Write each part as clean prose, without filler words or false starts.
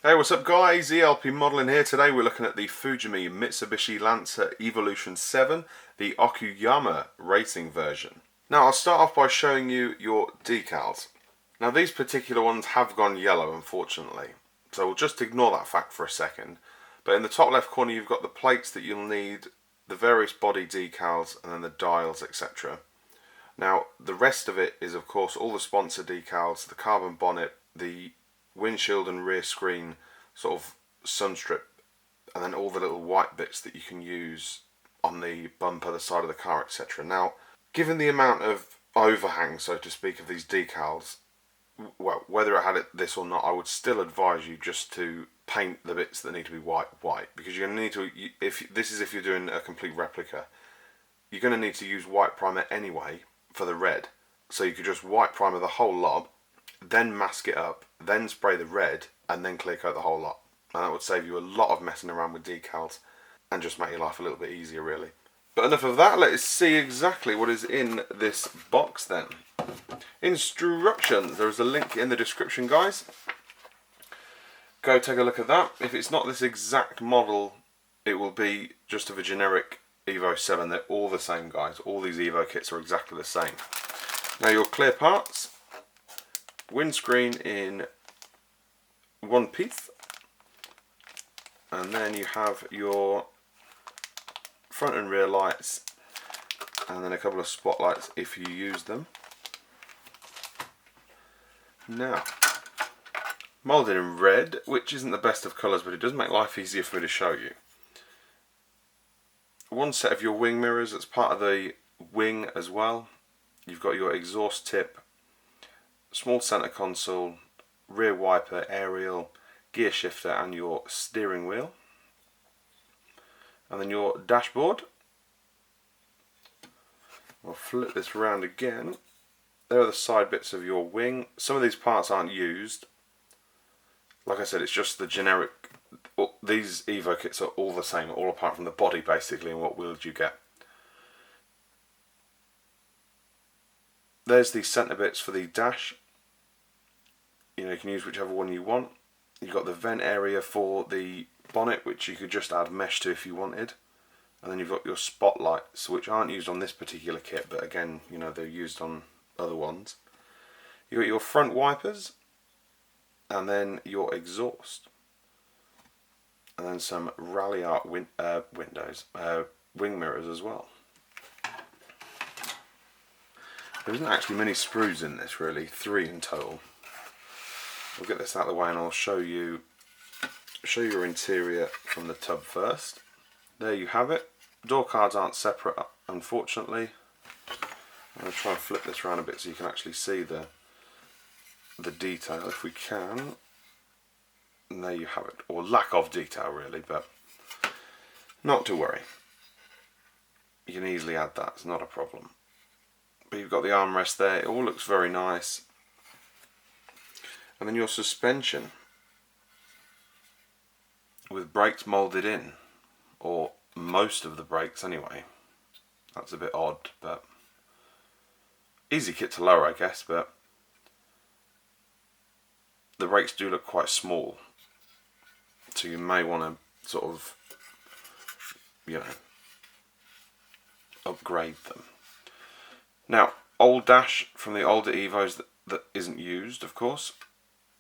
Hey, what's up guys? ELP Modelling here. Today we're looking at the Fujimi Mitsubishi Lancer Evolution 7, the Okuyama racing version. Now I'll start off by showing you your decals. Now these particular ones have gone yellow, unfortunately, so we'll just ignore that fact for a second. But in the top left corner you've got the plates that you'll need, the various body decals, and then the dials, etc. Now the rest of it is of course all the sponsor decals, the carbon bonnet, the windshield and rear screen sort of sun strip, and then all the little white bits that you can use on the bumper, the side of the car, etc. Now, given the amount of overhang, so to speak, of these decals, well, whether it had this or not, I would still advise you just to paint the bits that need to be white, because you're going to need to, if you're doing a complete replica, you're going to need to use white primer anyway for the red. So you could just white primer the whole lot, then mask it up, then spray the red, and then clear coat the whole lot. And that would save you a lot of messing around with decals and just make your life a little bit easier, really. But enough of that, let's see exactly what is in this box then. Instructions. There is a link in the description, guys. Go take a look at that. If it's not this exact model, it will be just of a generic Evo 7. They're all the same, guys. All these Evo kits are exactly the same. Now your clear parts. Windscreen in one piece, and then you have your front and rear lights, and then a couple of spotlights if you use them. Now, moulded in red, which isn't the best of colours, but it does make life easier for me to show you. One set of your wing mirrors, that's part of the wing as well. You've got your exhaust tip, small centre console, rear wiper, aerial, gear shifter, and your steering wheel. And then your dashboard. I'll flip this around again. There are the side bits of your wing. Some of these parts aren't used. Like I said, it's just the generic. These Evo kits are all the same, all apart from the body basically, and what wheels you get. There's the centre bits for the dash. You know, you can use whichever one you want. You've got the vent area for the bonnet, which you could just add mesh to if you wanted. And then you've got your spotlights, which aren't used on this particular kit, but again, you know, they're used on other ones. You've got your front wipers, and then your exhaust. And then some Rally Art wing mirrors as well. There isn't actually many sprues in this, really, 3 in total. We'll get this out of the way and I'll show you your interior from the tub first. There you have it. Door cards aren't separate, unfortunately. I'm going to try and flip this around a bit so you can actually see the detail if we can. And there you have it, or lack of detail really, but not to worry. You can easily add that, it's not a problem. But you've got the armrest there, it all looks very nice. And then your suspension with brakes moulded in, or most of the brakes anyway. That's a bit odd, but easy kit to lower I guess, but the brakes do look quite small, so you may want to sort of, you know, upgrade them. Now, old dash from the older Evos that isn't used, of course.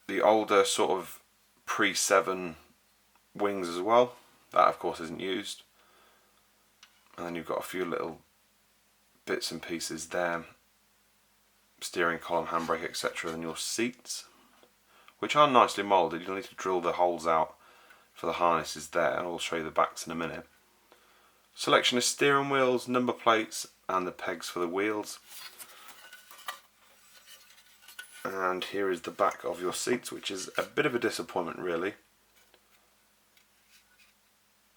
The older sort of pre-7 wings as well, that of course isn't used. And then you've got a few little bits and pieces there, steering column, handbrake, etc. Then your seats, which are nicely moulded. You'll need to drill the holes out for the harnesses there, and I'll show you the backs in a minute. Selection of steering wheels, number plates, and the pegs for the wheels. And here is the back of your seats, which is a bit of a disappointment really.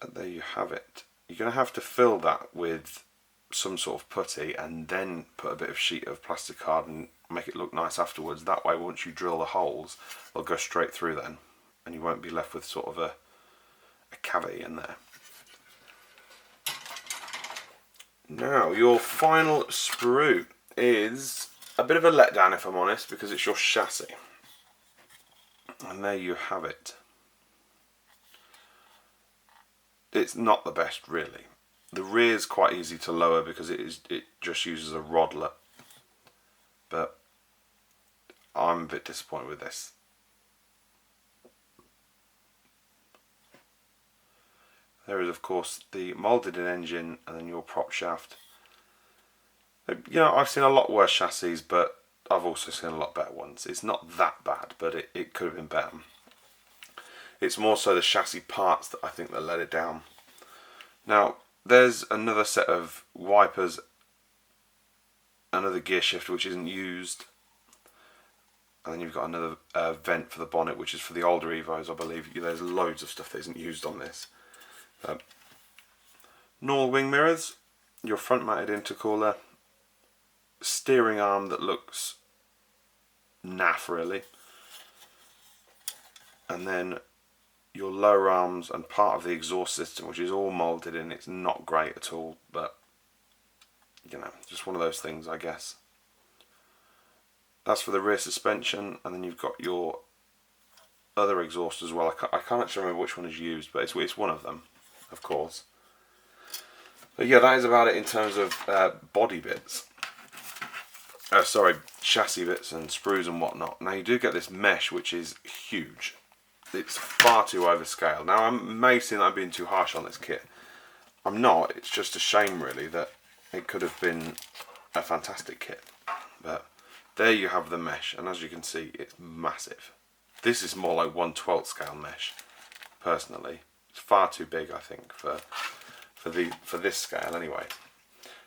And there you have it. You're going to have to fill that with some sort of putty and then put a bit of sheet of plastic card and make it look nice afterwards. That way once you drill the holes, they'll go straight through then, and you won't be left with sort of a cavity in there. Now your final sprue is a bit of a letdown if I'm honest, because it's your chassis. And there you have it. it's not the best really. The rear is quite easy to lower because it just uses a rodlet, but I'm a bit disappointed with this. There is of course the moulded in engine and then your prop shaft. You know, I've seen a lot worse chassis, but I've also seen a lot better ones. It's not that bad, but it could have been better. It's more so the chassis parts that I think that let it down. Now, there's another set of wipers, another gear shifter which isn't used, and then you've got another vent for the bonnet, which is for the older Evos, I believe. There's loads of stuff that isn't used on this. Normal wing mirrors, your front mounted intercooler, steering arm that looks naff really, and then your lower arms and part of the exhaust system, which is all moulded in. It's not great at all, but you know, just one of those things, I guess. That's for the rear suspension, and then you've got your other exhaust as well. I can't actually remember which one is used, but it's one of them, of course. But yeah, that is about it in terms of body bits. Sorry, chassis bits and sprues and whatnot. Now you do get this mesh, which is huge. It's far too overscaled. Now I may seem that I'm being too harsh on this kit. I'm not. It's just a shame really that it could have been a fantastic kit. But there you have the mesh, and as you can see, it's massive. This is more like 1/12 scale mesh. Personally, it's far too big, I think, for this scale anyway.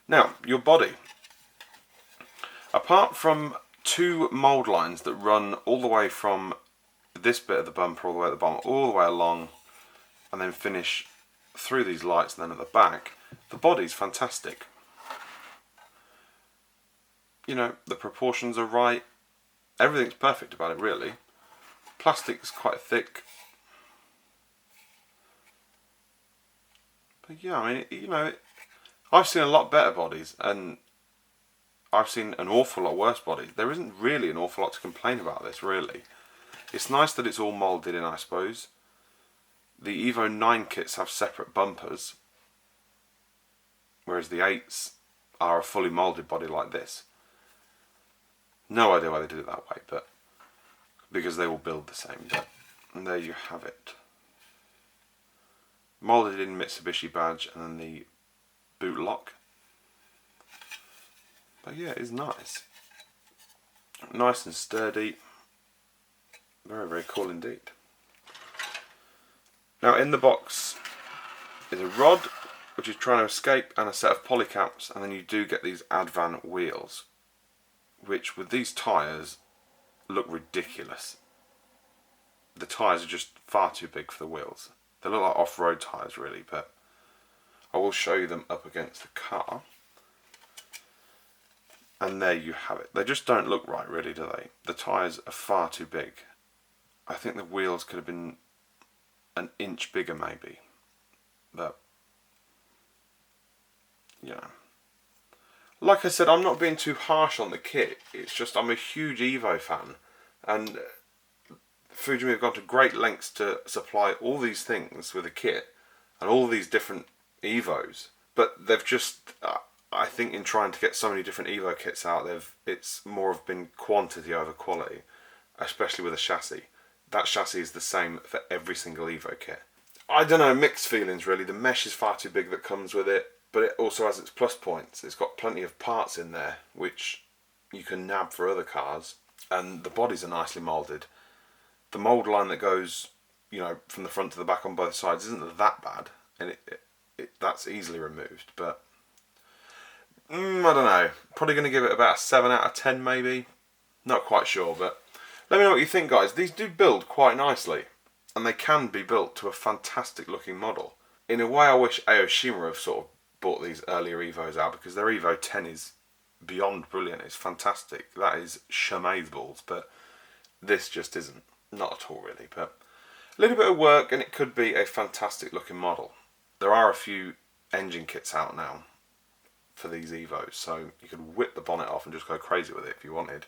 Now your body. Apart from two mould lines that run all the way from this bit of the bumper all the way at the bottom, all the way along, and then finish through these lights and then at the back, the body's fantastic. You know, the proportions are right, everything's perfect about it really. Plastic's quite thick. But yeah, I mean, you know, I've seen a lot better bodies, and I've seen an awful lot worse bodies. There isn't really an awful lot to complain about this, really. It's nice that it's all moulded in, I suppose. The Evo 9 kits have separate bumpers, whereas the 8s are a fully moulded body like this. No idea why they did it that way, but because they all build the same. And there you have it. Moulded in Mitsubishi badge and then the boot lock. But yeah, it's nice. Nice and sturdy. Very, very cool indeed. Now in the box is a rod which is trying to escape and a set of polycaps, and then you do get these Advan wheels, which with these tyres look ridiculous. The tyres are just far too big for the wheels. They look like off-road tyres really, but I will show you them up against the car. And there you have it. They just don't look right really, do they? The tyres are far too big. I think the wheels could have been an inch bigger maybe. But, yeah. Like I said, I'm not being too harsh on the kit. It's just I'm a huge Evo fan. And Fujimi have gone to great lengths to supply all these things with a kit. And all these different Evos. But they've just... I think in trying to get so many different Evo kits out, it's more of been quantity over quality. Especially with a chassis. That chassis is the same for every single Evo kit. I don't know, mixed feelings really. The mesh is far too big that comes with it, but it also has its plus points. It's got plenty of parts in there which you can nab for other cars, and the bodies are nicely moulded. The mould line that goes, you know, from the front to the back on both sides isn't that bad, and that's easily removed, but I don't know. Probably going to give it about a 7 out of 10 maybe. Not quite sure, but let me know what you think, guys. These do build quite nicely, and they can be built to a fantastic looking model. In a way, I wish Aoshima have sort of bought these earlier Evos out, because their Evo 10 is beyond brilliant. It's fantastic. That is shamazeballs, but this just isn't. Not at all, really. But a little bit of work, and it could be a fantastic looking model. There are a few engine kits out now for these Evos, so you could whip the bonnet off and just go crazy with it if you wanted.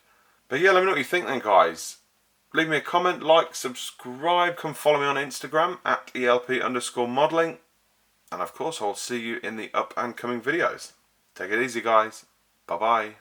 But yeah, let me know what you think then, guys. Leave me a comment, like, subscribe, come follow me on Instagram at ELP_modelling. And of course, I'll see you in the up and coming videos. Take it easy, guys. Bye bye.